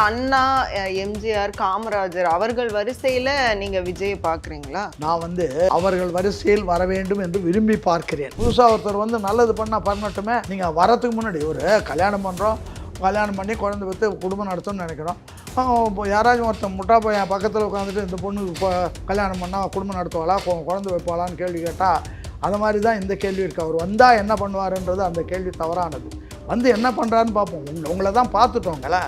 அண்ணா, எம்ஜிஆர், காமராஜர் அவர்கள் வரிசையில நீங்க விஜய பார்க்குறீங்களா? நான் அவர்கள் வரிசையில் வர வேண்டும் என்று விரும்பி பார்க்கிறேன். புதுசாக ஒருத்தர் நல்லது பண்ணட்டுமே. நீங்கள் வரத்துக்கு முன்னாடி ஒரு கல்யாணம் பண்ணுறோம், கல்யாணம் பண்ணி குழந்தை வைத்து குடும்பம் நடத்தணும்னு நினைக்கிறோம். யாராச்சும் ஒருத்தன் முட்டா போய் என் பக்கத்தில் உட்காந்துட்டு இந்த பொண்ணுக்கு கல்யாணம் பண்ணால் குடும்பம் நடத்துவாளா, குழந்தை வைப்பாளான்னு கேள்வி கேட்டால் அது மாதிரி தான் இந்த கேள்வி இருக்குது. அவர் வந்தால் என்ன பண்ணுவாருன்றது அந்த கேள்வி தவறானது. என்ன பண்ணுறாருன்னு பார்ப்போம். உங்களை தான் பார்த்துட்டோங்களே,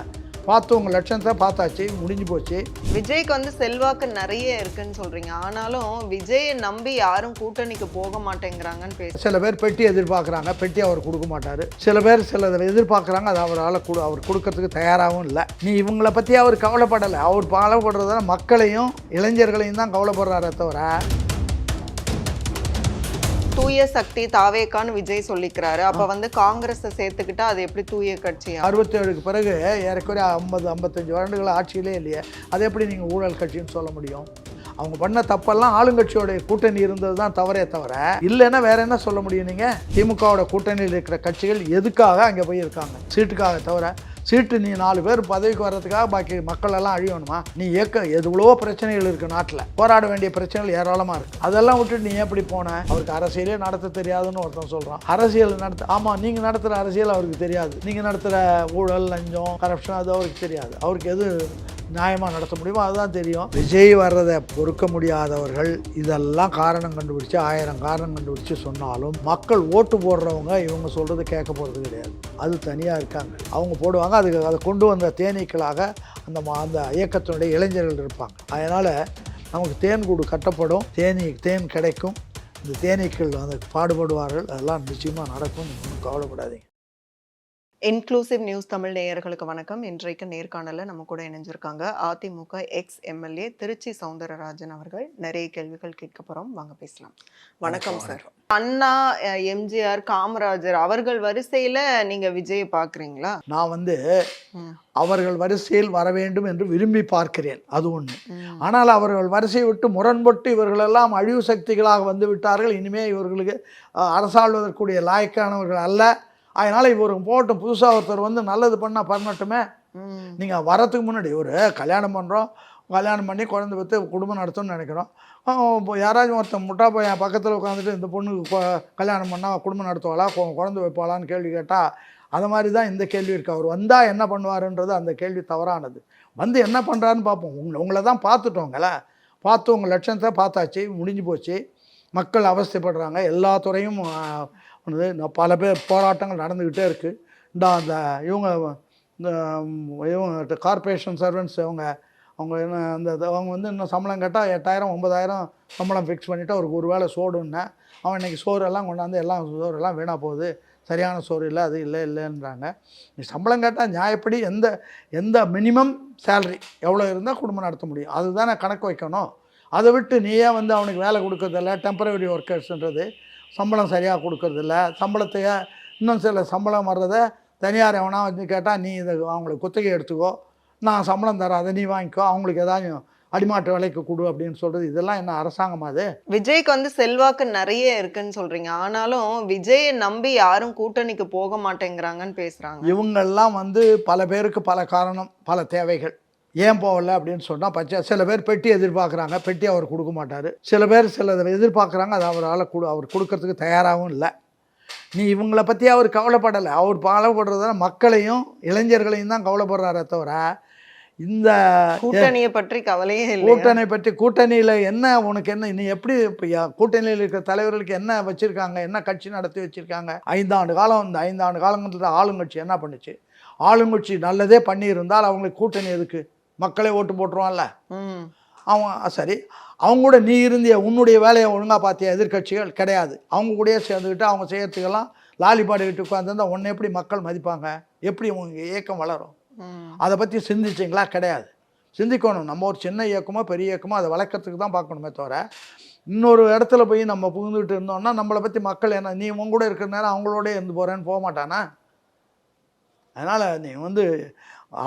பார்த்து உங்கள் லட்சணத்தை பார்த்தாச்சு, முடிஞ்சு போச்சு. விஜய்க்கு செல்வாக்கு நிறைய இருக்குன்னு சொல்றீங்க. ஆனாலும் விஜயை நம்பி யாரும் கூட்டணிக்கு போக மாட்டேங்கிறாங்கன்னு பேச. சில பேர் பெட்டி எதிர்பார்க்குறாங்க, பெட்டி அவர் கொடுக்க மாட்டார். சில பேர் எதிர்பார்க்குறாங்க, அது அவரால் அவர் கொடுக்கறதுக்கு தயாராகவும் இல்லை. நீ இவங்களை பற்றி அவர் கவலைப்படலை. அவர் கவலைப்படுறதால மக்களையும் இளைஞர்களையும் தான் கவலைப்படுறாரே தவிர. தூய சக்தி தாவேக்கான்னு விஜய் சொல்லிக்கிறாரு. அப்ப காங்கிரஸை சேர்த்துக்கிட்டா அது எப்படி தூய கட்சி? 67க்கு பிறகு ஏறக்குறைய 50-55 வருடங்கள் ஆட்சியிலே இல்லையே, அது எப்படி நீங்கள் ஊழல் கட்சின்னு சொல்ல முடியும்? அவங்க பண்ண தப்பெல்லாம் ஆளுங்கட்சியோட கூட்டணி இருந்தது தான் தவறே தவிர, இல்லைன்னா வேற என்ன சொல்ல முடியும்? நீங்கள் திமுகவோட கூட்டணியில் இருக்கிற கட்சிகள் எதுக்காக அங்கே போயிருக்காங்க? சீட்டுக்காக தவிர. சீட்டு நீ 4 பேர் பதவிக்கு வர்றதுக்காக பாக்கி மக்கள் எல்லாம் அழியணுமா? நீ எவ்வளோ பிரச்சனைகள் இருக்குது நாட்டில், போராட வேண்டிய பிரச்சனைகள் ஏராளமாக இருக்குது. அதெல்லாம் விட்டுட்டு நீ எப்படி போன? அவருக்கு அரசியலே நடத்த தெரியாதுன்னு ஒருத்தன் சொல்கிறான். அரசியல் ஆமாம், நீங்கள் நடத்துகிற அரசியல் அவருக்கு தெரியாது. நீங்கள் நடத்துகிற ஊழல், லஞ்சம், கரப்ஷன் அது அவருக்கு தெரியாது. அவருக்கு எது நியாயமாக நடத்த முடியுமோ அதுதான் தெரியும். விஜய் வர்றதை பொறுக்க முடியாதவர்கள் இதெல்லாம் காரணம் கண்டுபிடிச்சு 1000 காரணம் கண்டுபிடிச்சு சொன்னாலும் மக்கள் ஓட்டு போடுறவங்க இவங்க சொல்கிறது கேட்க போகிறது கிடையாது. அது தனியாக இருக்காங்க, அவங்க போடுவாங்க. அதை கொண்டு வந்த தேனீக்களாக அந்த இயக்கத்தினுடைய இளைஞர்கள் இருப்பாங்க. அதனால் நமக்கு தேன்கூடு கட்டப்படும், தேன் கிடைக்கும். இந்த தேனீக்கள் பாடுபடுவார்கள். அதெல்லாம் நிச்சயமாக நடக்கும். நீங்கள் கவலைப்படாதீங்க. இன்க்ளூசிவ் நியூஸ் தமிழ் நேயர்களுக்கு வணக்கம். இன்றைக்கு நேர்காணல நம்ம கூட இணைஞ்சிருக்காங்க அதிமுக எம்எல்ஏ திருச்சி சௌந்தரராஜன் அவர்கள். நிறைய கேள்விகள் கேட்க போறோம், வாங்க பேசலாம். வணக்கம் சார். அண்ணா, எம்ஜிஆர், காமராஜர் அவர்கள் வரிசையில நீங்க விஜய பார்க்குறீங்களா? நான் அவர்கள் வரிசையில் வர வேண்டும் என்று விரும்பி பார்க்கிறேன், அது ஒன்று. ஆனால் அவர்கள் வரிசையை விட்டு முரண்பட்டு இவர்களெல்லாம் அழிவு சக்திகளாக வந்து விட்டார்கள். இனிமே இவர்களுக்கு அரசாள்வதற்குரிய லாயக்கானவர்கள் அல்ல. அதனால் இவர் போட்டும், புதுசாக ஒருத்தர் நல்லது பண்ணட்டுமே. நீங்கள் வரத்துக்கு முன்னாடி ஒரு கல்யாணம் பண்ணுறோம், கல்யாணம் பண்ணி குழந்தை வைத்து குடும்பம் நடத்தணும்னு நினைக்கிறோம். யாராச்சும் ஒருத்தன் முட்டா போய் என் பக்கத்தில் உட்காந்துட்டு இந்த பொண்ணுக்கு கல்யாணம் பண்ணால் குடும்பம் நடத்துவாளா, குழந்தை வைப்பாளான்னு கேள்வி கேட்டால் அது மாதிரி தான் இந்த கேள்வி இருக்குது. அவர் வந்தால் என்ன பண்ணுவாருன்றது அந்த கேள்வி தவறானது. என்ன பண்ணுறாருன்னு பார்ப்போம். உங்களை தான் பார்த்துட்டோங்களே, பார்த்து உங்கள் லட்சணத்தை பார்த்தாச்சு, முடிஞ்சு போச்சு. மக்கள் அவஸ்தைப்படுறாங்க. எல்லா துறையும் பல பேர் போராட்டங்கள் நடந்துக்கிட்டே இருக்குது. இவங்க கார்பரேஷன் சர்வெண்ட்ஸ் அவங்க இன்னும் சம்பளம் கேட்டால் 8000-9000 சம்பளம் ஃபிக்ஸ் பண்ணிவிட்டு அவருக்கு ஒரு வேளை சோடுன்னேன். அவன் இன்றைக்கி சோறெல்லாம் கொண்டாந்து சோறெல்லாம் வீணாக போகுது, சரியான சோறு இல்லை, அது இல்லைன்றாங்க. நீ சம்பளம் கேட்டால் நியாயப்படி எந்த மினிமம் சேலரி எவ்வளோ இருந்தால் குடும்பம் நடத்த முடியும், அதுதானே கணக்கு வைக்கணும். அதை விட்டு நீயே அவனுக்கு வேலை கொடுக்கறதில்ல, டெம்பரவரி ஒர்க்கர்ஸ்ன்றது சம்பளம் சரியாக கொடுக்கறதில்ல. சம்பளத்தையே இன்னும் சில சம்பளம் வர்றதை தனியார் எவனா கேட்டால் நீ இதை அவங்களுக்கு குத்தகை எடுத்துக்கோ, நான் சம்பளம் தரேன், அதை நீ வாங்கிக்கோ, அவங்களுக்கு ஏதாச்சும் அடிமாட்டு விலைக்கு கொடு அப்படின்னு சொல்கிறது. இதெல்லாம் என்ன அரசாங்கமா? அது விஜய்க்கு செல்வாக்கு நிறைய இருக்குன்னு சொல்கிறீங்க. ஆனாலும் விஜயை நம்பி யாரும் கூட்டணிக்கு போக மாட்டேங்கிறாங்கன்னு பேசுகிறாங்க. இவங்கெல்லாம் பல பேருக்கு பல காரணம், பல தேவைகள். ஏன் போகல அப்படின்னு சொன்னால் சில பேர் பெட்டி எதிர்பார்க்குறாங்க, பெட்டி அவர் கொடுக்க மாட்டார். சில பேர் எதிர்பார்க்குறாங்க, அது அவரால் அவர் கொடுக்கறதுக்கு தயாராகவும் இல்லை. நீ இவங்களை பற்றி அவர் கவலைப்படலை. அவர் கவலைப்படுறதால மக்களையும் இளைஞர்களையும் தான் கவலைப்படுறாரே தவிர இந்த கூட்டணியை பற்றி கவலையே இல்லை. கூட்டணியில் என்ன உனக்கு என்ன, நீ எப்படி கூட்டணியில் இருக்கிற தலைவர்களுக்கு என்ன வச்சுருக்காங்க, என்ன கட்சி நடத்தி வச்சுருக்காங்க? 5 ஆண்டு காலம். இந்த 5 ஆண்டு காலங்கிறது ஆளுங்கட்சி என்ன பண்ணுச்சு? ஆளுங்கட்சி நல்லதே பண்ணியிருந்தால் அவங்களுக்கு கூட்டணி எதுக்கு? மக்களே ஓட்டு போட்டுருவான்ல. அவன் சரி, அவங்க கூட நீ இருந்திய உன்னுடைய வேலையை ஒழுங்காக பார்த்திய எதிர்கட்சிகள் கிடையாது. அவங்க கூடயே சேர்ந்துக்கிட்டு அவங்க செய்யறதுக்கெல்லாம் லாலிபாடிக்கிட்டு உட்காந்துருந்தால் உன்னை எப்படி மக்கள் மதிப்பாங்க? எப்படி உங்கள் இயக்கம் வளரும்? அதை பற்றி சிந்திச்சிங்களா? கிடையாது. சிந்திக்கணும். நம்ம ஒரு சின்ன இயக்கமோ பெரிய இயக்கமோ அதை வளர்க்கறதுக்கு தான் பார்க்கணுமே தவிர இன்னொரு இடத்துல போய் நம்ம புகுந்துக்கிட்டு இருந்தோம்னா நம்மளை பற்றி மக்கள் என்ன, நீ உங்க கூட இருக்கிற நேரம் அவங்களோட இருந்து போகிறேன்னு போக மாட்டானா? அதனால் நீ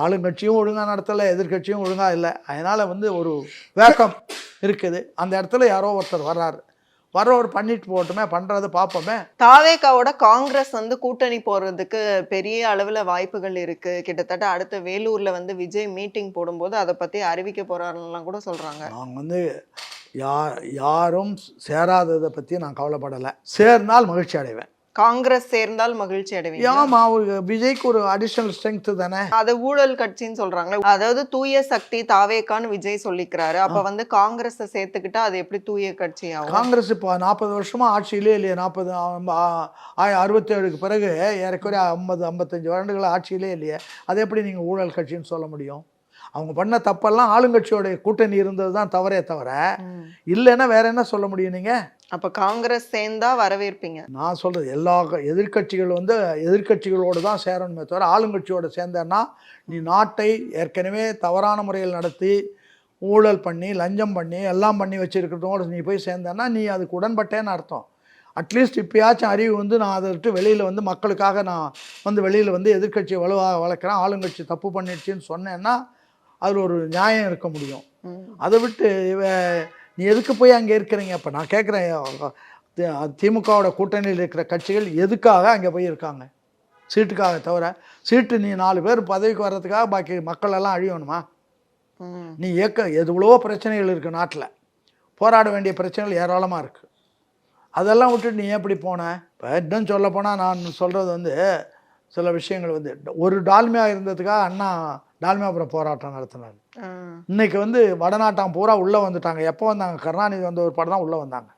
ஆளுங்கட்சியும் ஒழுங்காக நடத்தலை, எதிர்கட்சியும் ஒழுங்காக இல்லை. அதனால் ஒரு வேக்கம் இருக்குது. அந்த இடத்துல யாரோ ஒருத்தர் வர்றாரு, வர்றவர் பண்ணிட்டு போகட்டுமே, பண்ணுறதை பார்ப்போமே. தாவேகாவோட காங்கிரஸ் வந்து கூட்டணி போடுறதுக்கு பெரிய அளவுல வாய்ப்புகள் இருக்கு. கிட்டத்தட்ட அடுத்த வேலூர்ல வந்து விஜய் மீட்டிங் போடும்போது அதை பத்தி அறிவிக்க போறாருலாம் கூட சொல்றாங்க. நாங்கள் வந்து யாரும் சேராததை பற்றி நான் கவலைப்படலை. சேர்ந்தால் மகிழ்ச்சி அடைவேன். காங்கிரஸ் சேர்ந்தால் மகிழ்ச்சி அடைவீங்க. ஆமா, அவருக்கு விஜய்க்கு ஒரு அடிஷனல் ஸ்ட்ரென்த் தானே. அது ஊழல் கட்சின்னு சொல்றாங்களே, அதாவது தூய சக்தி தாவேகான்னு விஜய் சொல்லிக்கிறாரு. அப்ப வந்து காங்கிரஸ் சேர்த்துக்கிட்டா அது எப்படி தூய கட்சி ஆகும்? காங்கிரஸ் இப்போ 40 வருஷமா ஆட்சியிலே இல்லையே. 67க்கு பிறகு ஏறக்குறைய 55 வருடங்கள் ஆட்சியிலே இல்லையே. அது எப்படி நீங்கள் ஊழல் கட்சின்னு சொல்ல முடியும்? அவங்க பண்ண தப்பெல்லாம் ஆளுங்கட்சியோடைய கூட்டணி இருந்தது தான் தவறே தவிர, இல்லைன்னா வேற என்ன சொல்ல முடியும் நீங்கள்? அப்ப காங்கிரஸ் சேர்ந்தா வரவேற்பீங்க? நான் சொல்றது எல்லா எதிர்கட்சிகள் வந்து எதிர்கட்சிகளோடு தான் சேரணுமே தவிர ஆளுங்கட்சியோடு சேர்ந்தேன்னா நீ நாட்டை ஏற்கனவே தவறான முறையில் நடத்தி ஊழல் பண்ணி லஞ்சம் பண்ணி எல்லாம் பண்ணி வச்சுருக்கிறதோடு நீ போய் சேர்ந்தேன்னா நீ அதுக்கு உடன்பட்டேன்னு அர்த்தம். அட்லீஸ்ட் இப்போயாச்சும் அறிவு வந்து நான் அதை விட்டு வெளியில் வந்து மக்களுக்காக நான் வந்து வெளியில் வந்து எதிர்கட்சியை வலுவாக வளர்க்குறேன், ஆளுங்கட்சி தப்பு பண்ணிடுச்சின்னு சொன்னேன்னா அதில் ஒரு நியாயம் இருக்க முடியும். அதை விட்டு நீ எதுக்கு போய் அங்கே இருக்கிறீங்க? இப்போ நான் கேட்குறேன், திமுகவோட கூட்டணியில் இருக்கிற கட்சிகள் எதுக்காக அங்கே போய் இருக்காங்க? சீட்டுக்காக தவிர. சீட்டு நீ 4 பேர் பதவிக்கு வர்றதுக்காக பாக்கி மக்கள் எல்லாம் அழியணுமா? நீ எவ்வளோ பிரச்சனைகள் இருக்குது நாட்டில், போராட வேண்டிய பிரச்சனைகள் ஏராளமாக இருக்குது. அதெல்லாம் விட்டுட்டு நீ எப்படி போன? இப்போ இன்னும் சொல்ல போனால் நான் சொல்கிறது வந்து சில விஷயங்கள் வந்து ஒரு டால்மியா இருந்ததுக்காக அண்ணா டால்மியாபுரம் போராட்டம் நடத்தினார். இன்னைக்கு வந்து வடநாட்டாம் பூரா உள்ளே வந்துட்டாங்க. எப்போ வந்தாங்க? கருணாநிதி வந்த ஒரு படம் தான் உள்ளே வந்தாங்க.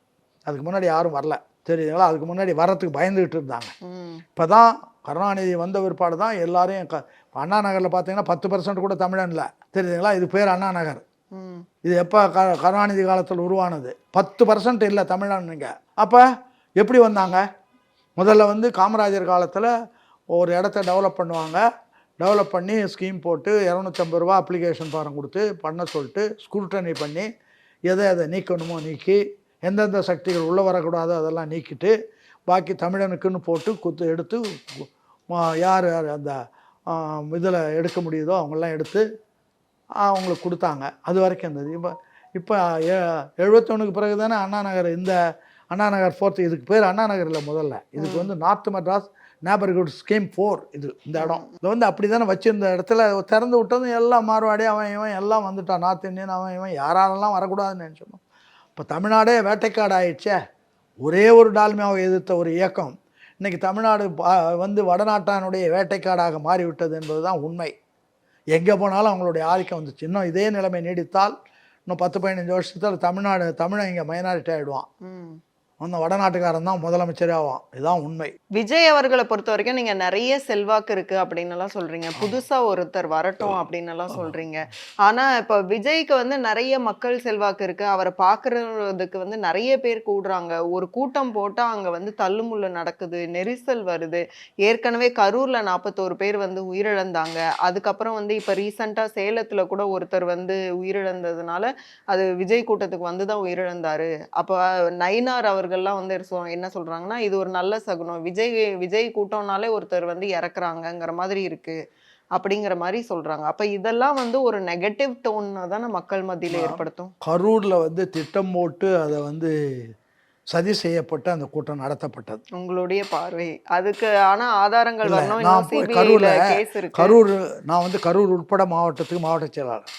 அதுக்கு முன்னாடி யாரும் வரல, தெரியுங்களா? அதுக்கு முன்னாடி வரத்துக்கு பயந்துக்கிட்டு இருந்தாங்க. இப்போ தான் கருணாநிதி வந்த பிற்பாடு தான் எல்லாரையும் அண்ணா நகரில் பார்த்தீங்கன்னா 10% கூட தமிழன் இல்லை, தெரியுதுங்களா? இது பேர் அண்ணா நகர். இது எப்போ கருணாநிதி காலத்தில் உருவானது. 10% இல்லை தமிழனுங்க. அப்போ எப்படி வந்தாங்க? முதல்ல வந்து காமராஜர் காலத்தில் ஒரு இடத்த டெவலப் பண்ணுவாங்க. டெவலப் பண்ணி ஸ்கீம் போட்டு 250 ரூபா அப்ளிகேஷன் ஃபாரம் கொடுத்து பண்ண சொல்லிட்டு ஸ்க்ரூட்டனி பண்ணி எதை நீக்கணுமோ நீக்கி, எந்தெந்த சக்திகள் உள்ளே வரக்கூடாதோ அதெல்லாம் நீக்கிட்டு பாக்கி தமிழனுக்குன்னு போட்டு எடுத்து யார் அந்த இதில் எடுக்க முடியுதோ அவங்களாம் எடுத்து அவங்களுக்கு கொடுத்தாங்க. அது வரைக்கும் இருந்தது. இப்போ 71க்கு பிறகு தானே அண்ணா நகர், இந்த அண்ணா நகர் 4th, இதுக்கு பேர் அண்ணா நகர் இல்லை முதல்ல, இதுக்கு வந்து நார்த் மெட்ராஸ் நேபர்ஹுட் ஸ்கீம் 4 இது. இந்த இடம் இது வந்து அப்படி தானே வச்சுருந்த இடத்துல திறந்து விட்டதும் எல்லாம் மாறுவாடி அவன் இவன் எல்லாம் வந்துட்டான். நார்த் இந்தியன் அவன் இவன் யாரெல்லாம் வரக்கூடாதுன்னு நினச்சோம். இப்போ தமிழ்நாடே வேட்டைக்காடு ஆயிடுச்சே. ஒரே ஒரு டால்மியாவை எதிர்த்த ஒரு இயக்கம் இன்றைக்கி தமிழ்நாடு வந்து வடநாட்டானுடைய வேட்டைக்காடாக மாறிவிட்டது என்பது தான் உண்மை. எங்கே போனாலும் அவங்களுடைய ஆதிக்கம் வந்துச்சு. இன்னும் இதே நிலைமை நீடித்தால் இன்னும் 10-15 வருஷத்தில் தமிழன் இங்கே மைனாரிட்டி ஆகிடுவான். அந்த வடநாட்டுக்காரன் தான் முதலமைச்சரே ஆவான். இதுதான் உண்மை. விஜய் அவர்களை பொறுத்த வரைக்கும் நீங்க நிறைய செல்வாக்கு இருக்கு அப்படின்னு எல்லாம் சொல்றீங்க, புதுசா ஒருத்தர் வரட்டும் அப்படின்னு எல்லாம் சொல்றீங்க. ஆனா இப்ப விஜய்க்கு வந்து நிறைய மக்கள் செல்வாக்கு இருக்கு, அவரை பாக்குறதுக்கு வந்து நிறைய பேர் கூடுறாங்க. ஒரு கூட்டம் போட்டா அங்க வந்து தள்ளுமுள்ளு நடக்குது, நெரிசல் வருது. ஏற்கனவே கரூர்ல 41 பேர் வந்து உயிரிழந்தாங்க. அதுக்கப்புறம் வந்து இப்ப ரீசெண்டா சேலத்துல கூட ஒருத்தர் வந்து உயிரிழந்ததுனால அது விஜய் கூட்டத்துக்கு வந்துதான் உயிரிழந்தாரு. அப்ப நயினார் அவர்கள்லாம் வந்து என்ன சொல்றாங்கன்னா, இது ஒரு நல்ல சகுனம், விஜய் கூட்டம்னாலே ஒருத்தர் வந்து இறக்குறாங்கங்கிற மாதிரி இருக்கு அப்படிங்கிற மாதிரி சொல்றாங்க. அப்ப இதெல்லாம் வந்து ஒரு நெகட்டிவ் டோன் தானே மக்கள் மத்தியில ஏற்படுத்தும். கரூர்ல வந்து திட்டம் போட்டு அதை வந்து சதி செய்யப்பட்டு அந்த கூட்டம் நடத்தப்பட்டது. உங்களுடைய பார்வை அதுக்கு ஆனா ஆதாரங்கள் வரணும். கரூர் நான் வந்து கரூர் உட்பட மாவட்ட செயலாளர்.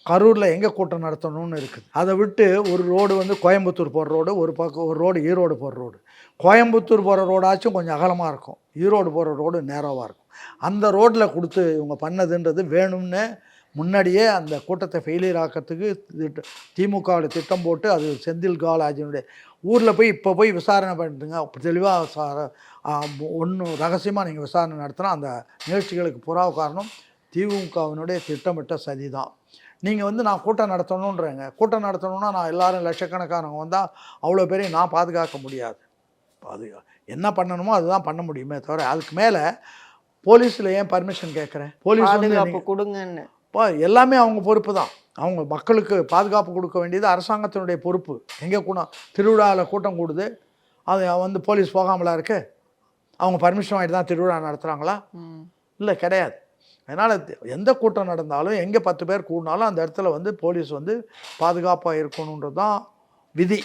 கரூரில் எங்கே கூட்டம் நடத்தணும்னு இருக்குது. அதை விட்டு ஒரு ரோடு வந்து கோயம்புத்தூர் போகிற ரோடு, ஒரு பக்கம் ஒரு ரோடு ஈரோடு போகிற ரோடு. கோயம்புத்தூர் போகிற ரோடாச்சும் கொஞ்சம் அகலமாக இருக்கும், ஈரோடு போகிற ரோடு நேராவாக இருக்கும். அந்த ரோட்டில் கொடுத்து இவங்க பண்ணதுன்றது வேணும்னு முன்னாடியே அந்த கூட்டத்தை ஃபெயிலியர் ஆக்கிறதுக்கு திமுகவோட திட்டம் போட்டு அது செந்தில் காலாஜினுடைய ஊரில் போய் இப்போ போய் விசாரணை பண்ணிட்டுங்க. தெளிவாக ஒன்றும் ரகசியமாக நீங்கள் விசாரணை நடத்தினா அந்த நிகழ்ச்சிகளுக்கு புறாவு காரணம் திமுகவினுடைய திட்டமிட்ட சதி தான். நீங்கள் வந்து நான் கூட்டம் நடத்தணுன்றேங்க. கூட்டம் நடத்தணுன்னா நான் எல்லோரும் லட்சக்கணக்கானவங்க வந்தால் அவ்வளோ பேரையும் நான் பாதுகாக்க முடியாது. அது என்ன பண்ணணுமோ அதுதான் பண்ண முடியுமே தவிர அதுக்கு மேலே போலீஸில் ஏன் பர்மிஷன் கேட்குறேன்? போலீஸ் வந்து கொடுங்கன்னு இப்போ எல்லாமே அவங்க பொறுப்பு தான். அவங்க மக்களுக்கு பாதுகாப்பு கொடுக்க வேண்டியது அரசாங்கத்தினுடைய பொறுப்பு. எங்கே கூட்டம் திருவிழாவில் கூட்டம் கூடுது, அது வந்து போலீஸ் போகாமலா இருக்குது? அவங்க பர்மிஷன் வாங்கிட்டு தான் திருவிழா நடத்துகிறாங்களா? இல்லை, கிடையாது. அதனால் எந்த கூட்டம் நடந்தாலும் எங்கே 10 பேர் கூடினாலும் அந்த இடத்துல வந்து போலீஸ் வந்து பாதுகாப்பாக இருக்கணுன்றது தான் விதி.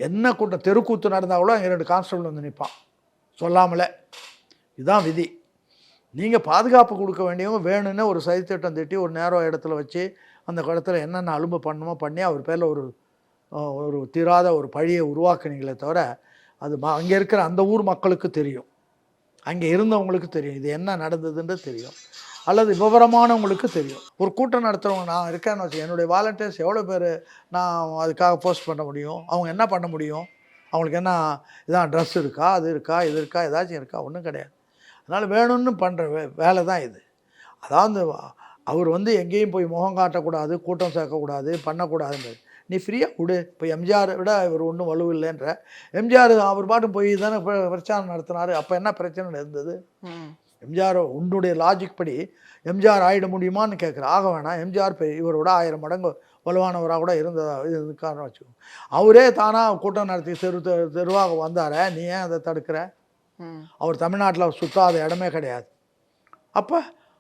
என்ன கூட்டம் தெருக்கூத்து நடந்தால் கூட அங்கே 2 கான்ஸ்டபிள் வந்து நிற்பான் சொல்லாமலே. இதுதான் விதி. நீங்கள் பாதுகாப்பு கொடுக்க வேண்டியவங்க வேணும்னு ஒரு சதித்திட்டம் திட்டி ஒரு நேரம் இடத்துல வச்சு அந்த இடத்துல என்னென்ன அலும்பு பண்ணணுமோ பண்ணி அவர் பேரில் ஒரு தீராத ஒரு பழியை உருவாக்குனீங்களே தவிர அது அங்கே இருக்கிற அந்த ஊர் மக்களுக்கு தெரியும், அங்கே இருந்தவங்களுக்கு தெரியும் இது என்ன நடந்ததுன்றது தெரியும், அல்லது விவரமானவங்களுக்கு தெரியும். ஒரு கூட்டம் நடத்துகிறவங்க நான் இருக்கேன்னு வச்சு என்னுடைய வாலண்டியர்ஸ் எவ்வளோ பேர் நான் அதுக்காக போஸ்ட் பண்ண முடியும்? அவங்க என்ன பண்ண முடியும்? அவங்களுக்கு என்ன இதான் ட்ரெஸ் இருக்கா, அது இருக்கா, இது இருக்கா, ஏதாச்சும் இருக்கா? ஒன்றும் கிடையாது. அதனால் வேணும்னு பண்ணுற வேலை தான் இது. அதாவது அவர் எங்கேயும் போய் முகம் காட்டக்கூடாது, கூட்டம் சேர்க்கக்கூடாது, பண்ணக்கூடாதுன்றது. நீ ஃப்ரீயாக விடு. இப்போ எம்ஜிஆரை விட இவர் ஒன்றும் வலுவில்லைன்ற. எம்ஜிஆர் அவர் பாட்டும் போய் தானே பிரச்சாரம் நடத்தினார். அப்போ என்ன பிரச்சனை இருந்தது? எம்ஜிஆர் உன்னுடைய லாஜிக் படி எம்ஜிஆர் ஆகிட முடியுமான்னு கேட்குற. ஆக வேணாம். எம்ஜிஆர் இவரோட 1000 மடங்கு வலுவானவராக கூட இருக்காருன்னு வச்சுக்கோங்க. அவரே தானாக கூட்டம் நடத்தி தெருவாக வந்தார, நீ ஏன் அதை தடுக்கிற? அவர் தமிழ்நாட்டில் சுத்தாத இடமே கிடையாது. அப்போ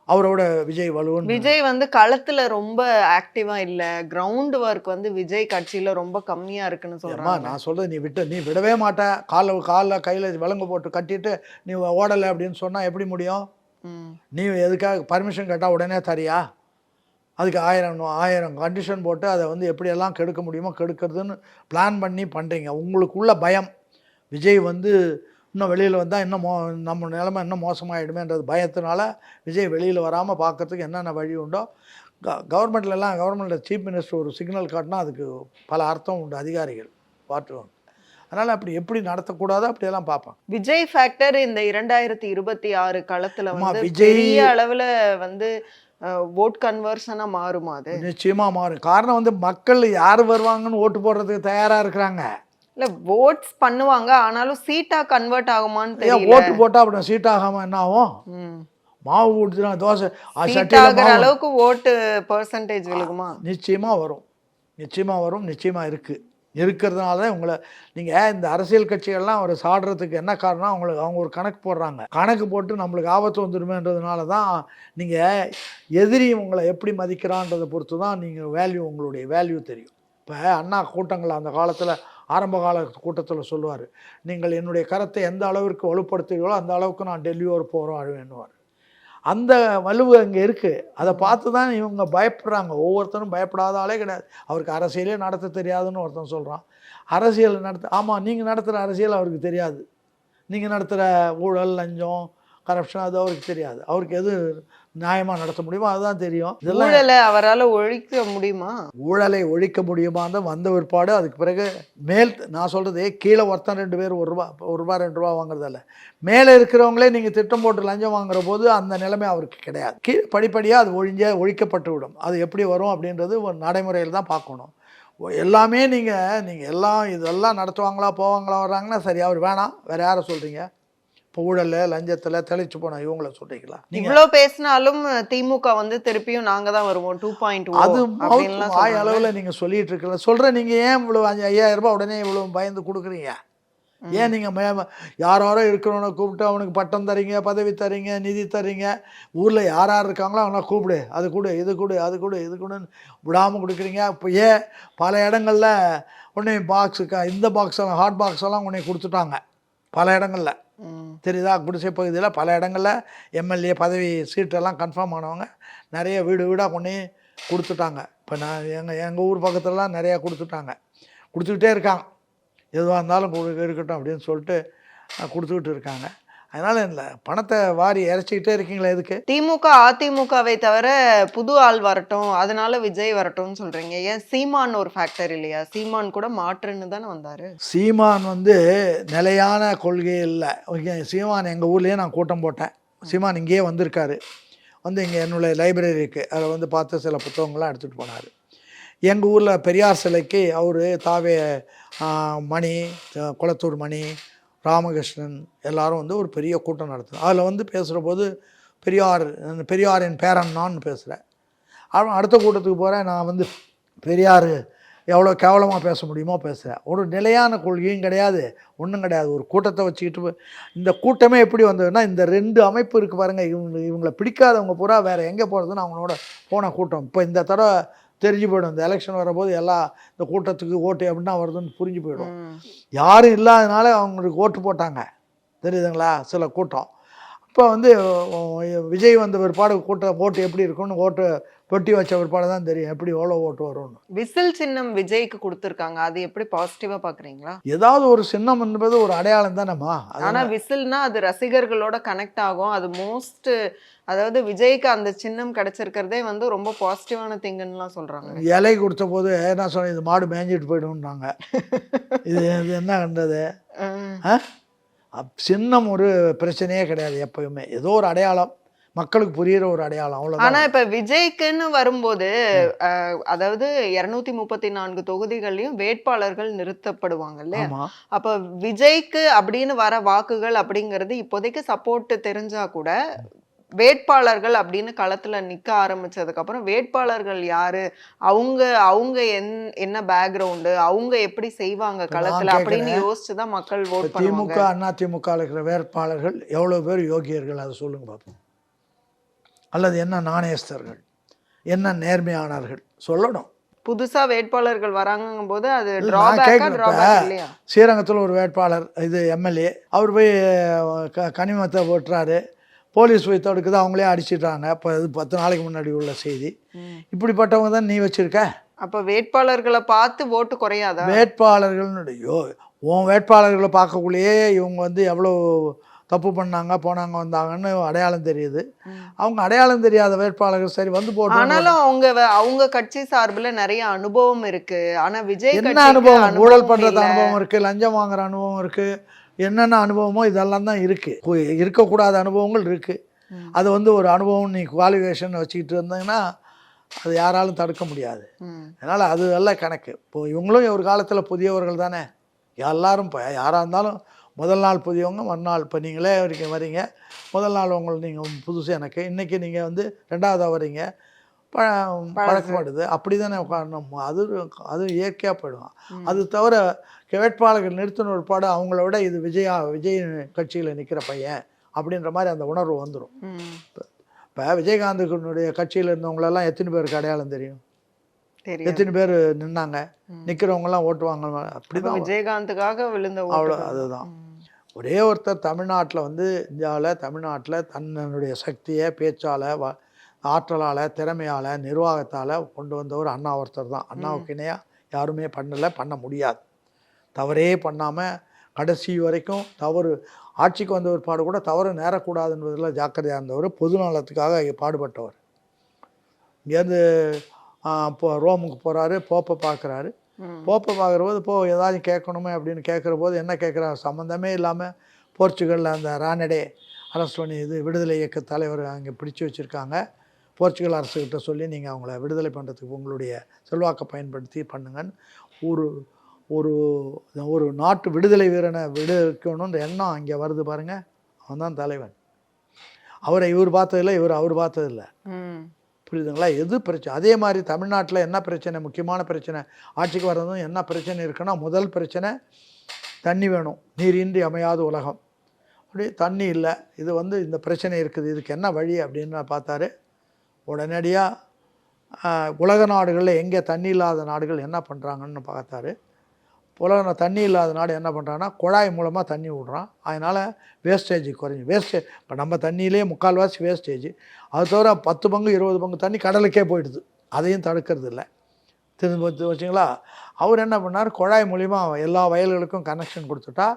அவரோட விஜய் வலுவன். விஜய் களத்துல ரொம்ப ஆக்டிவா இல்ல, கிரவுண்ட் ஒர்க் விஜய் கட்சியில ரொம்ப கம்மியா இருக்குன்னு சொல்றேன். நான் சொல்றது நீ விடவே மாட்ட. காலில் கையில் விலங்கு போட்டு கட்டிட்டு நீ ஓடலை அப்படின்னு சொன்னா எப்படி முடியும்? நீ எதுக்காக பர்மிஷன் கேட்டால் உடனே தரியா? அதுக்கு 1000 கண்டிஷன் போட்டு அதை எப்படியெல்லாம் கெடுக்க முடியுமோ கெடுக்கிறதுன்னு பிளான் பண்ணி பண்ணுறீங்க. உங்களுக்குள்ள பயம் விஜய் இன்னும் வெளியில் வந்தால் இன்னும் நம்ம நிலைமை இன்னும் மோசமாகிடுமேன்றது பயத்தினால விஜய் வெளியில் வராமல் பார்க்கறதுக்கு என்னென்ன வழி உண்டோ கவர்மெண்ட்டில் சீஃப் மினிஸ்டர் ஒரு சிக்னல் காட்டினா அதுக்கு பல அர்த்தம் உண்டு. அதிகாரிகள் பார்த்துவாங்க. அதனால் அப்படி எப்படி நடத்தக்கூடாதோ அப்படியெல்லாம் பார்ப்பாங்க. விஜய் ஃபேக்டர் இந்த 2026 களத்தில் பெரிய அளவில் ஓட் கன்வர்ஷனாக மாறுமா? அது நிச்சயமாக மாறும். காரணம் மக்கள் யார் வருவாங்கன்னு ஓட்டு போடுறதுக்கு தயாராக இருக்கிறாங்க. இல்லை ஓட்ஸ் பண்ணுவாங்க, ஆனாலும் சீட்டா கன்வெர்ட் ஆகுமான்னு தெரியல. ஓட்டு போட்டால் அப்படி சீட் ஆகாமல் என்ன ஆகும்? மாவு ஊட்டுனா தோசை ஆகிற அளவுக்கு ஓட்டு பெர்சன்டேஜ் விழுகுமா? நிச்சயமாக வரும், நிச்சயமாக வரும், நிச்சயமாக இருக்கிறதுனால தான் நீங்கள் இந்த அரசியல் கட்சிகள்லாம் அவர் சாடுறதுக்கு என்ன காரணம்? அவங்க ஒரு கணக்கு போடுறாங்க. கணக்கு போட்டு நம்மளுக்கு ஆபத்து வந்துடுமேன்றதுனால தான் நீங்கள் எதிரி உங்களை எப்படி மதிக்கிறான்றதை பொறுத்து தான் நீங்கள் உங்களுடைய வேல்யூ தெரியும். இப்போ அண்ணா கூட்டங்கள் அந்த காலத்தில் ஆரம்ப கால கூட்டத்தில் சொல்லுவார், நீங்கள் என்னுடைய கரத்தை எந்த அளவிற்கு வலுப்படுத்துகிறீர்களோ அந்த அளவுக்கு நான் டெல்லி வரை போகிறோம் அழுவேன்னுவார். அந்த வலுவு அங்கே இருக்குது. அதை பார்த்து தான் இவங்க பயப்படுறாங்க. ஒவ்வொருத்தரும் பயப்படாத ஆளே கிடையாது. அவருக்கு அரசியலே நடத்த தெரியாதுன்னு ஒருத்தன் சொல்கிறான். அரசியல் ஆமாம், நீங்கள் நடத்துகிற அரசியல் அவருக்கு தெரியாது. நீங்கள் நடத்துகிற ஊழல், லஞ்சம், கரப்ஷன் அது அவருக்கு தெரியாது. அவருக்கு எது நியாயமாக நடத்த முடியுமோ அதுதான் தெரியும். இதெல்லாம் அவரால் ஒழிக்க முடியுமா? ஊழலை ஒழிக்க முடியுமா தான் வந்த பிற்பாடு. அதுக்கு பிறகு நான் சொல்கிறது கீழே ஒருத்தன் 2 பேர் ₹1 2 ரூபா வாங்குறதில்ல. மேலே இருக்கிறவங்களே நீங்கள் திட்டம் போட்டு லஞ்சம் வாங்குற போது அந்த நிலைமை அவருக்கு கிடையாது. கீழே படிப்படியாக அது ஒழிக்கப்பட்டு விடும். அது எப்படி வரும் அப்படின்றது ஒரு நடைமுறையில் தான் பார்க்கணும். எல்லாமே நீங்கள் எல்லாம் இதெல்லாம் நடத்துவாங்களா போவாங்களா வர்றாங்கன்னா சரி, அவர் வேணாம், வேறு யாரை சொல்கிறீங்க? இப்போ ஊழலில் லஞ்சத்தில் தெளிச்சு போன இவங்கள சொல்கிறீங்களா? இவ்வளோ பேசினாலும் திமுக திருப்பியும் நாங்கள் தான் வருவோம் 2.0 அது வாய் அளவில் நீங்கள் சொல்லிட்டு இருக்கல. சொல்கிறேன், நீங்கள் ஏன் இவ்வளோ 5000 ரூபாய் உடனே இவ்வளோ பயந்து கொடுக்குறீங்க? ஏன் நீங்கள் யாரோ இருக்கிறவனை கூப்பிட்டு அவனுக்கு பட்டம் தரீங்க, பதவி தரீங்க, நிதி தரீங்க? ஊரில் யார் இருக்காங்களோ அவங்கள கூப்பிடு, அது கொடு, இது கொடு, அது கொடு, இது கொடுன்னு விடாமல் கொடுக்குறீங்க. இப்போ பல இடங்களில் உடனே இந்த பாக்ஸெல்லாம் ஹாட் பாக்ஸெல்லாம் உடனே கொடுத்துட்டாங்க. பல இடங்களில் தெரியுதா? குடிசை பகுதியில் பல இடங்களில் எம்எல்ஏ பதவி சீட்டெல்லாம் கன்ஃபார்ம் ஆனவங்க நிறைய வீடாக கொண்டு கொடுத்துட்டாங்க. இப்போ நான் எங்கள் ஊர் பக்கத்துலலாம் நிறையா கொடுத்துக்கிட்டே இருக்காங்க. எதுவாக இருந்தாலும் இருக்கட்டும் அப்படின்னு சொல்லிட்டு கொடுத்துக்கிட்டு இருக்காங்க. அதனால் இல்லை, பணத்தை வாரி இறைச்சிக்கிட்டே இருக்கீங்களா? எதுக்கு? திமுக அதிமுகவை தவிர புது ஆள் வரட்டும், அதனால விஜய் வரட்டும்னு சொல்கிறீங்க. ஏன் சீமான் ஒரு ஃபேக்டர் இல்லையா? சீமான் கூட மாற்றுன்னு தானே வந்தார். சீமான் நிலையான கொள்கை இல்லை. சீமான் எங்கள் ஊர்லேயே நான் கூட்டம் போட்டேன். சீமான் இங்கேயே வந்திருக்காரு. இங்கே என்னுடைய லைப்ரரிக்கு அதில் பார்த்து சில புத்தகங்கள்லாம் எடுத்துகிட்டு போனார். எங்கள் ஊரில் பெரியார் சிலைக்கு அவர் தாவே மணி, குளத்தூர் மணி, ராமகிருஷ்ணன் எல்லாரும் ஒரு பெரிய கூட்டம் நடத்துகிறோம். அதில் பேசுகிற போது பெரியாரின் பேரன்னான்னு பேசுகிறேன். அடுத்த கூட்டத்துக்கு போகிறேன், நான் பெரியார் எவ்வளோ கேவலமாக பேச முடியுமோ பேசுகிறேன். ஒரு நிலையான கொள்கையும் கிடையாது, ஒன்றும் கிடையாது. ஒரு கூட்டத்தை வச்சுக்கிட்டு இந்த கூட்டமே எப்படி வந்ததுன்னா, இந்த 2 அமைப்பு இருக்குது பாருங்கள், இவங்களை பிடிக்காதவங்க பூரா வேறு எங்கே போகிறதுன்னு அவங்களோட போன கூட்டம். இப்போ இந்த தடவை தெரிஞ்சு போயிடும். இந்த எலெக்ஷன் வரும்போது இந்த கூட்டத்துக்கு ஓட்டு எப்படின்னா வருதுன்னு புரிஞ்சு போயிடும். யாரும் இல்லாதனால அவங்களுக்கு ஓட்டு போட்டாங்க, தெரியுதுங்களா, சில கூட்டம். இப்போ விஜய் வந்த பிற்பாடு ஓட்டு எப்படி இருக்குன்னு ஓட்டு பெட்டி வச்ச பிற்பாடு தான் தெரியும் எப்படி எவ்வளோ ஓட்டு வரும்னு. விசில் சின்னம் விஜய்க்கு கொடுத்துருக்காங்க, அது எப்படி பாசிட்டிவா பாக்குறீங்களா? ஏதாவது ஒரு சின்னம் என்பது ஒரு அடையாளம் தானேம்மா. ஆனா விசில்னா அது ரசிகர்களோட கனெக்ட் ஆகும். அது மோஸ்ட், அதாவது விஜய்க்கு அந்த சின்னம் கிடைச்சிருக்கிறதே ரொம்ப பாசிட்டிவான திங்குன்னுலாம் சொல்றாங்க. இலை கொடுத்த போது என்ன சொன்ன, இது மாடு மேய்ஞ்சிட்டு போயிடும்னாங்க. இது என்ன கண்டது? சின்னம் ஒரு பிரச்சனையே கிடையாது எப்பயுமே. ஏதோ ஒரு அடையாளம், மக்களுக்கு புரியுற ஒரு அடையாளம், அவ்வளவுதான். ஆனா இப்ப விஜய்க்குன்னு வரும்போது அதாவது 234 தொகுதிகள்லயும் வேட்பாளர்கள் நிறுத்தப்படுவாங்க இல்லையா? அப்ப விஜய்க்கு அப்படின்னு வர வாக்குகள் அப்படிங்கிறது இப்போதைக்கு சப்போர்ட் தெரிஞ்சா கூட வேட்பாளர்கள் அப்படின்னு களத்துல நிக்க ஆரம்பிச்சதுக்கு அப்புறம் வேட்பாளர்கள் யாரு, அவங்க என்ன பேக்ரவுண்டு, அவங்க எப்படி செய்வாங்க களத்துல அப்படின்னு யோசிச்சுதான் மக்கள் ஓட் பண்ணுவாங்க. திமுக அண்ணா திமுக இருக்கிற வேட்பாளர்கள் எவ்வளவு பேர் யோகியர்கள் அதை சொல்லுங்க பார்ப்போம். அல்லது என்ன நாணயஸ்தர்கள், என்ன நேர்மையானவர்கள் சொல்லணும். புதுசா வேட்பாளர்கள் வராங்கும் போது அது டிராபேக் இல்லையா? ஸ்ரீரங்கத்தில் ஒரு வேட்பாளர், இது எம்எல்ஏ, அவர் போய் கனிமத்தை ஓட்டுறாரு, போலீஸ் போய் தடுக்குது, அவங்களே அடிச்சிட்டாங்க. இப்போ இது 10 நாளைக்கு முன்னாடி உள்ள செய்தி. இப்படிப்பட்டவங்க தான் நீ வச்சிருக்க. அப்போ வேட்பாளர்களை பார்த்து ஓட்டு குறையாதா? வேட்பாளர்கள்னுடையோ உன் வேட்பாளர்களை பார்க்கக்குள்ளேயே இவங்க எவ்வளோ தப்பு பண்ணாங்க போனாங்க வந்தாங்கன்னு அடையாளம் தெரியுது. அவங்க அடையாளம் தெரியாத வேட்பாளர்கள் சரி போட்டு, ஆனாலும் அவங்க கட்சி சார்பில் நிறைய அனுபவம் இருக்கு. ஆனா விஜய் என்ன அனுபவம்? ஊழல் பண்றது அனுபவம் இருக்கு, லஞ்சம் வாங்குற அனுபவம் இருக்கு, என்னென்ன அனுபவமோ இதெல்லாம் தான் இருக்குது. இருக்கக்கூடாத அனுபவங்கள் இருக்குது. அது ஒரு அனுபவம் நீ குவாலிஃபிகேஷன் வச்சுக்கிட்டு இருந்தீங்கன்னா அது யாராலும் தடுக்க முடியாது. அதனால் அது எல்லாம் கணக்கு. இப்போது இவங்களும் ஒரு காலத்தில் புதியவர்கள் தானே எல்லாரும். இப்போ யாராக இருந்தாலும் முதல் நாள் புதியவங்க, மறுநாள் இப்போ நீங்களே வரீங்க, முதல் நாள் நீங்கள் புதுசு எனக்கு, இன்றைக்கி நீங்கள் 2ஆவதாக வரீங்க, பழக்கப்படுது. அப்படி தானே உட்காரணும். அது இயற்கையாக போயிடும். அது தவிர வேட்பாளர்கள் நிறுத்தின ஒரு பாடம் அவங்கள விட இது விஜய் கட்சியில் நிற்கிற பையன் அப்படின்ற மாதிரி அந்த உணர்வு வந்துடும். இப்போ விஜயகாந்துடைய கட்சியில் இருந்தவங்களெல்லாம் எத்தனை பேருக்கு அடையாளம் தெரியும்? எத்தனை பேர் நின்னாங்க, நிற்கிறவங்கலாம் ஓட்டுவாங்க. அப்படிதான் விஜயகாந்துக்காக விழுந்த அவ்வளோ. அதுதான். ஒரே ஒருத்தர் தமிழ்நாட்டில் இந்தியாவில் தமிழ்நாட்டில் தன்னுடைய சக்தியை பேச்சால், ஆற்றலால், திறமையால், நிர்வாகத்தால் கொண்டு வந்தவர் அண்ணா ஒருத்தர் தான். அண்ணாவுக்கு இணையாக யாருமே பண்ண முடியாது. தவறே பண்ணாமல் கடைசி வரைக்கும் ஆட்சிக்கு வந்த ஒரு பாடு கூட தவறு நேரக்கூடாது என்பதில் ஜாக்கிரதையாக இருந்தவர். பொது நலத்துக்காக பாடுபட்டவர். இங்கேருந்து இப்போ ரோமுக்கு போகிறாரு, போப்பை பார்க்குறாரு. போப்பை பார்க்குறபோது ஏதாச்சும் கேட்கணுமே அப்படின்னு கேட்குற போது என்ன கேட்குறாரு? சம்மந்தமே இல்லாமல் போர்ச்சுகலில் அந்த ரானடே அரெஸ்ட் பண்ணி விடுதலை இயக்க தலைவர் அங்கே பிடிச்சி வச்சுருக்காங்க. போர்ச்சுகல் அரசுக்கிட்ட சொல்லி நீங்கள் அவங்கள விடுதலை பண்ணுறதுக்கு உங்களுடைய செல்வாக்கை பயன்படுத்தி பண்ணுங்கன்னு ஒரு ஒரு நாட்டு விடுதலை வீரனை விடுவிக்கணுன்ற எண்ணம் அங்கே வருது பாருங்கள். அவன் தான் தலைவன். அவரை இவர் பார்த்ததில்லை, அவர் பார்த்ததில்லை. புரியுதுங்களா? எது பிரச்சனை? அதே மாதிரி தமிழ்நாட்டில் என்ன பிரச்சனை, முக்கியமான பிரச்சனை, ஆட்சிக்கு வர்றதும் என்ன பிரச்சனை இருக்குன்னா, முதல் பிரச்சனை தண்ணி வேணும். நீரின்றி அமையாத உலகம். அப்படி தண்ணி இல்லை. இது இந்த பிரச்சனை இருக்குது, இதுக்கு என்ன வழி அப்படின்னு பார்த்தாரு. உடனடியாக உலக நாடுகளில் எங்கே தண்ணி இல்லாத நாடுகள் என்ன பண்ணுறாங்கன்னு பார்த்தாரு. தண்ணி இல்லாத நாடு என்ன பண்ணுறாங்கன்னா குழாய் மூலமாக தண்ணி விடுறான். அதனால் வேஸ்டேஜ் வேஸ்டேஜ் இப்போ நம்ம தண்ணியிலே 3/4 வேஸ்டேஜ். அது தவிர 10 பங்கு 20 பங்கு தண்ணி கடலுக்கே போயிடுது. அதையும் தடுக்கிறது இல்லை. திரும்ப வச்சிங்களா? அவர் என்ன பண்ணார், குழாய் மூலிமா எல்லா வயல்களுக்கும் கனெக்ஷன் கொடுத்துட்டா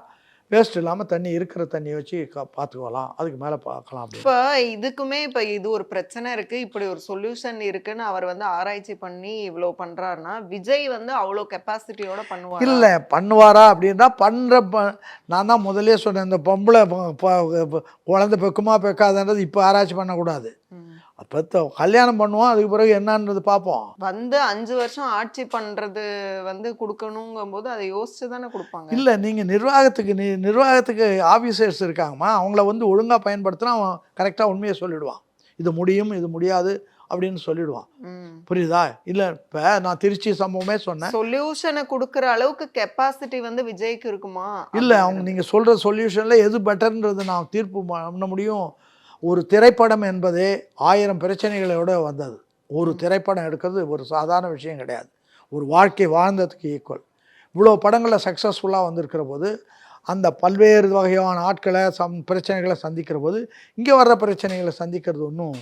வேஸ்ட் இல்லாமல் தண்ணி இருக்கிற தண்ணியை வச்சு பார்த்துக்கலாம், அதுக்கு மேலே பார்க்கலாம். இப்போ இதுக்குமே இப்போ இது ஒரு பிரச்சனை இருக்குது, இப்படி ஒரு சொல்யூஷன் இருக்குன்னு அவர் ஆராய்ச்சி பண்ணி இவ்வளோ பண்ணுறாருன்னா விஜய் அவ்வளோ கெப்பாசிட்டியோட பண்ணுவார் இல்லை? பண்ணுவாரா அப்படின்னா நான் தான் முதலே சொன்னேன், இந்த பொம்பளை குழந்தை பெக்குமா பெக்காதுன்றது இப்போ ஆராய்ச்சி பண்ணக்கூடாது. அப்போ கல்யாணம் பண்ணுவோம், அதுக்கு பிறகு என்னன்றது பார்ப்போம். 5 வருஷம் ஆட்சி பண்ணுறது கொடுக்கணுங்கும் போது அதை யோசிச்சு தானே கொடுப்பாங்க. இல்லை, நீங்கள் நிர்வாகத்துக்கு ஆஃபீஸர்ஸ் இருக்காங்கம்மா, அவங்கள ஒழுங்காக பயன்படுத்தினா அவன் கரெக்டாக உண்மையை சொல்லிடுவான். இது முடியும், இது முடியாது அப்படின்னு சொல்லிடுவான். புரியுதா? இல்லை, இப்போ நான் திருச்சி சம்பவமே சொன்னேன். சொல்யூஷனை கொடுக்குற அளவுக்கு கெப்பாசிட்டி விஜய்க்கு இருக்குமா? இல்லை, அவங்க நீங்கள் சொல்கிற சொல்யூஷனில் எது பெட்டர்ன்றது நான் தீர்ப்பு பண்ண முடியும். ஒரு திரைப்படம் என்பதே 1000 பிரச்சனைகளோடு வந்தது. ஒரு திரைப்படம் எடுக்கிறது ஒரு சாதாரண விஷயம் கிடையாது. ஒரு வாழ்க்கை வாழ்ந்ததுக்கு ஈக்குவல். இவ்வளோ படங்களில் சக்ஸஸ்ஃபுல்லாக வந்திருக்கிற போது அந்த பல்வேறு வகையான ஆட்களை பிரச்சனைகளை சந்திக்கிற போது இங்கே வர்ற பிரச்சனைகளை சந்திக்கிறது ஒன்றும்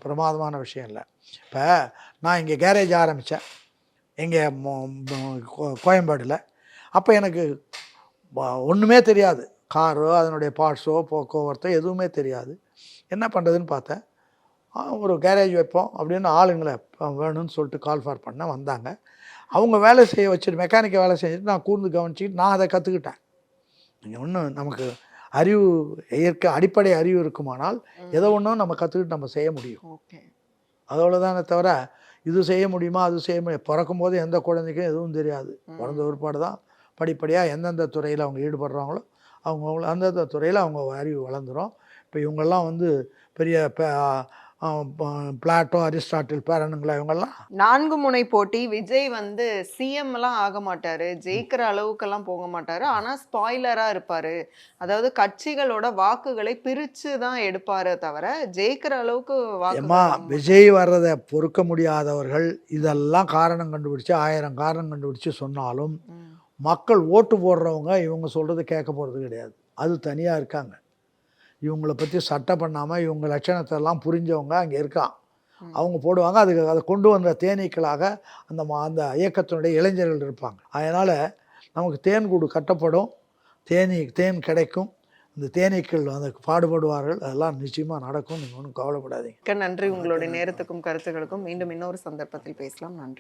பிரமாதமான விஷயம் இல்லை. இப்போ நான் இங்கே கேரேஜ் ஆரம்பித்தேன் இங்கே கோயம்பேடில். அப்போ எனக்கு ஒன்றுமே தெரியாது, காரோ அதனுடைய பார்ட்ஸோ போக்குவரத்தோ எதுவுமே தெரியாது. என்ன பண்ணுறதுன்னு பார்த்தேன். ஒரு கேரேஜ் வைப்போம் அப்படின்னு ஆளுங்களை வேணும்னு சொல்லிட்டு கால் ஃபார் பண்ண வந்தாங்க. அவங்க வேலை செய்ய வச்சுட்டு மெக்கானிக்கை வேலை செஞ்சுட்டு நான் கூர்ந்து கவனிச்சிட்டு நான் அதை கற்றுக்கிட்டேன். நீங்கள் ஒன்றும் நமக்கு அறிவு அடிப்படை அறிவு இருக்குமானால் எதோ ஒன்றும் நம்ம கற்றுக்கிட்டு நம்ம செய்ய முடியும். அதோடு தானே தவிர இது செய்ய முடியுமா அது செய்ய முடியும். பிறக்கும்போது எந்த குழந்தைக்கும் எதுவும் தெரியாது. பிறந்த ஒருபாடு தான் படிப்படியாக எந்தெந்த துறையில் அவங்க ஈடுபடுறாங்களோ அவங்க அந்தந்த துறையில் அவங்க அறிவு வளர்ந்துடும். இப்போ இவங்கெல்லாம் வந்து பெரிய பிளாட்டோ அரிஸ்டாட்டில் பேரனுங்களா இவங்கெல்லாம் 4 முனை போட்டி. விஜய் வந்து சிஎம் எல்லாம் ஆக மாட்டாரு, ஜெயிக்கிற அளவுக்கெல்லாம் போக மாட்டாரு, ஆனா ஸ்பாய்லரா இருப்பாரு. அதாவது கட்சிகளோட வாக்குகளை பிரிச்சு தான் எடுப்பாரு தவிர ஜெயிக்கிற அளவுக்கு விஜய் வர்றதை பொறுக்க முடியாதவர்கள் இதெல்லாம் காரணம் கண்டுபிடிச்சு 1000 காரணம் கண்டுபிடிச்சு சொன்னாலும் மக்கள் ஓட்டு போடுறவங்க இவங்க சொல்றது கேட்க போறது கிடையாது. அது தனியாக இருக்காங்க. இவங்களை பற்றி சட்டம் பண்ணாமல் இவங்க லட்சணத்தை எல்லாம் புரிஞ்சவங்க அங்கே இருக்கான். அவங்க போடுவாங்க. அதை கொண்டு வந்த தேனீக்களாக அந்த இயக்கத்தினுடைய இளைஞர்கள் இருப்பாங்க. அதனால் நமக்கு தேன்கூடு கட்டப்படும், தேன் கிடைக்கும். இந்த தேனீக்கள் அதுக்கு பாடுபடுவார்கள். அதெல்லாம் நிச்சயமாக நடக்கும். நீங்கள் ஒன்றும் கவலைப்படாதீங்க. நன்றி. உங்களுடைய நேரத்துக்கும் கருத்துக்களுக்கும் மீண்டும் இன்னொரு சந்தர்ப்பத்தில் பேசலாம். நன்றி.